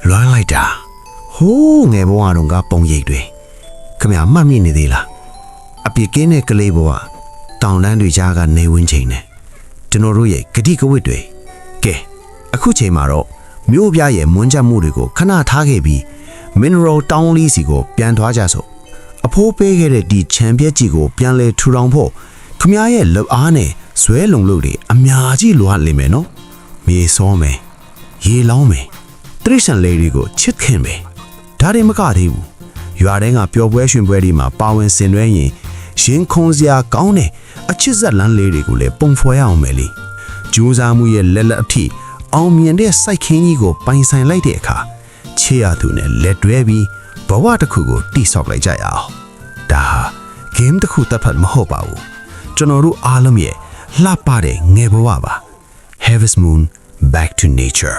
လွမ်းလိုက်တာဟိုးငယ်ဘဝတုန်းကပုံရိပ်တွေခင်ဗျာမှတ်မိနေသေးလားအပြစ်ကင်းတဲ့ကလေးဘဝတောင်တန်းတွေကြားကနေဝင်းချိန်နဲ့ကျွန်တော်တို့ရဲ့ဂတိကဝတ်တွေကဲအခုချိန်မှာတော့မြို့ပြရဲ့မွန်းချက်မှုတွေကိုခဏထားခဲ့ပြီး mineral တောင်းလေးစီကိုပြန်သွားကြစို့အဖိုးပေးခဲ့တဲ့ဒီချန်ပြက်ကြီးကိုပြန်လဲထူထောင်ဖို့ခင်ဗျားရဲ့လက်အားနဲ့ဇွဲလုံလို့တွေအများကြီးလိုအပ်လိမ့်မယ်နော်မြေစောမယ်ရေလောင်းမယ်တရိษံလေးတွေကိုချစ်ခင်မယ်ဒါတွေမကသေးဘူးရွာတိုင်းကပျော်ပွဲရွှင်ပွဲတွေမှာပါဝင်ဆင်နွှဲရင်ရင်ခုန်စရာကောင်းတဲ့အချစ်ဇက်လန်းလေးတွေကိုလည်းပုံဖော်ရအောင်မယ်လေကြိုးစားမှုရဲ့လက်အထိအောင်မြင်တဲ့စိုက်ခင်းကြီးကိုပိုင်ဆိုင်လိုက်တဲ့အခါချေရသူနဲ့လက်တွဲပြီးဘဝတစ်ခုကိုတိဆောက်လိုက်ကြရအောင်ဒါဟာ game တစ်ခုတစ်ဖက်မဟုတ်ပါဘူးကျွန်တော်တို့အားလုံးရဲ့လှပတဲ့ငယ်ဘဝပါ Harvest Moon Back to Nature